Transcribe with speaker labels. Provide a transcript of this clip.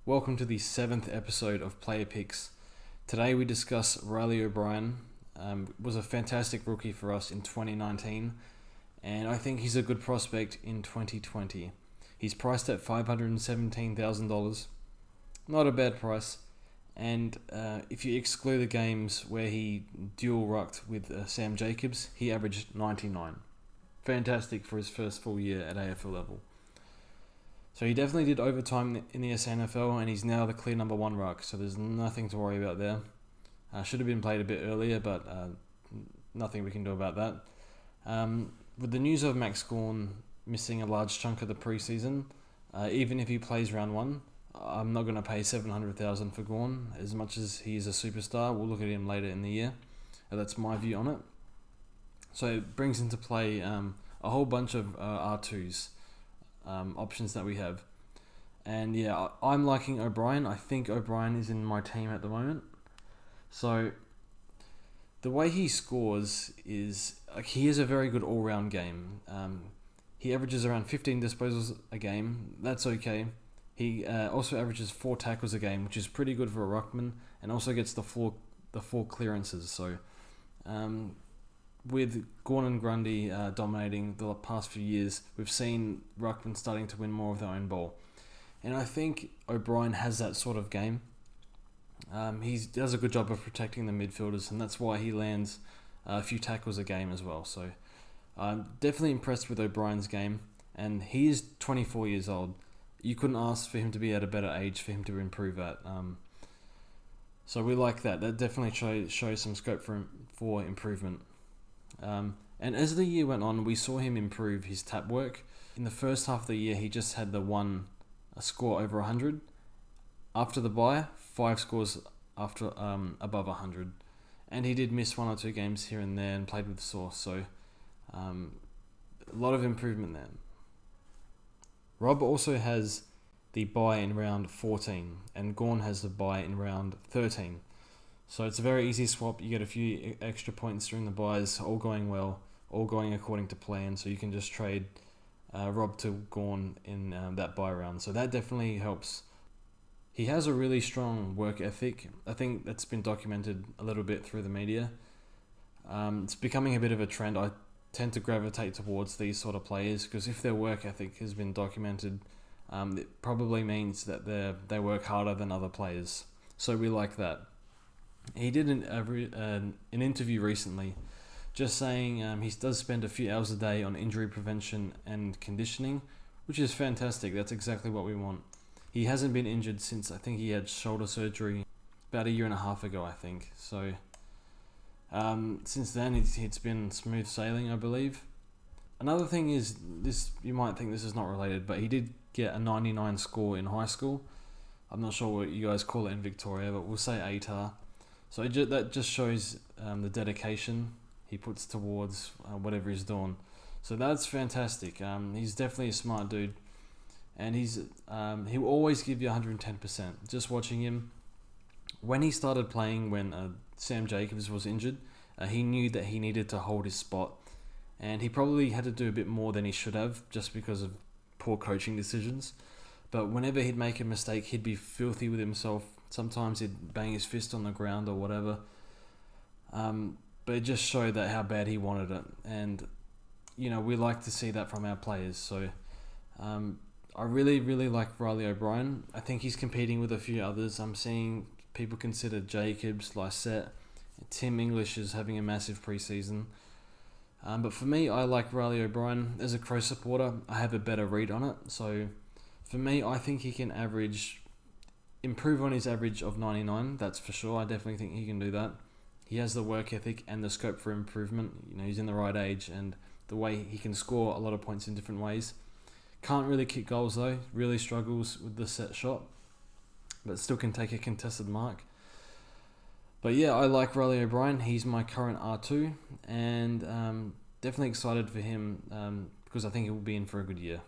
Speaker 1: Welcome to the 7th episode of Player Picks. Today we discuss Riley O'Brien. Was a fantastic rookie for us in 2019, and I think he's a good prospect in 2020. He's priced at $517,000. Not a bad price. And if you exclude the games where he dual-rucked with Sam Jacobs, he averaged 99. Fantastic for his first full year at AFL level. So he definitely did overtime in the SANFL, and he's now the clear number one ruck, so there's nothing to worry about there. Should have been played a bit earlier, but nothing we can do about that. With the news of Max Gawn missing a large chunk of the preseason, even if he plays round one, I'm not going to pay $700,000 for Gawn. As much as he is a superstar, we'll look at him later in the year. That's my view on it. So it brings into play a whole bunch of R2s. Options that we have, and yeah, I'm liking O'Brien. I think O'Brien is in my team at the moment. So the way he scores is he has a very good all-round game. He averages around 15 disposals a game. That's okay. He also averages 4 tackles a game, which is pretty good for a ruckman, and also gets the four clearances. So with Gawn and Grundy dominating the past few years, we've seen ruckman starting to win more of their own ball. And I think O'Brien has that sort of game. He does a good job of protecting the midfielders, and that's why he lands a few tackles a game as well. So I'm definitely impressed with O'Brien's game, and he is 24 years old. You couldn't ask for him to be at a better age for him to improve at. So we like that. That definitely shows some scope for improvement. And as the year went on, we saw him improve his tap work. In the first half of the year, he just had a score over 100. After the bye, 5 scores after above 100. And he did miss 1 or 2 games here and there and played with Sauce, so a lot of improvement there. Rob also has the bye in round 14, and Gawn has the bye in round 13. So it's a very easy swap. You get a few extra points during the buys, all going well, all going according to plan. So you can just trade Rob to Gawn in that buy round. So that definitely helps. He has a really strong work ethic. I think that's been documented a little bit through the media. It's becoming a bit of a trend. I tend to gravitate towards these sort of players because if their work ethic has been documented, it probably means that they work harder than other players. So we like that. He did an interview recently just saying he does spend a few hours a day on injury prevention and conditioning, which is fantastic. That's exactly what we want. He hasn't been injured since I think he had shoulder surgery about 1.5 years ago, I think. So since then, it's been smooth sailing, I believe. Another thing is, this you might think this is not related, but he did get a 99 score in high school. I'm not sure what you guys call it in Victoria, but we'll say ATAR. So that just shows the dedication he puts towards whatever he's doing. So that's fantastic. He's definitely a smart dude, and he'll always give you 110%. Just watching him, when he started playing, when Sam Jacobs was injured, he knew that he needed to hold his spot, and he probably had to do a bit more than he should have just because of poor coaching decisions. But whenever he'd make a mistake, he'd be filthy with himself. Sometimes he'd bang his fist on the ground or whatever. But it just showed that how bad he wanted it. And, we like to see that from our players. So I really, really like Riley O'Brien. I think he's competing with a few others. I'm seeing people consider Jacobs, Lysette. Tim English is having a massive preseason. But for me, I like Riley O'Brien. As a Crow supporter, I have a better read on it. So for me, I think he can improve on his average of 99, that's for sure. I definitely think he can do that. He has the work ethic and the scope for improvement. He's in the right age, and the way he can score a lot of points in different ways. Can't really kick goals though, really struggles with the set shot, but still can take a contested mark. But yeah, I like Riley O'Brien. He's my current R2, and definitely excited for him because I think he will be in for a good year.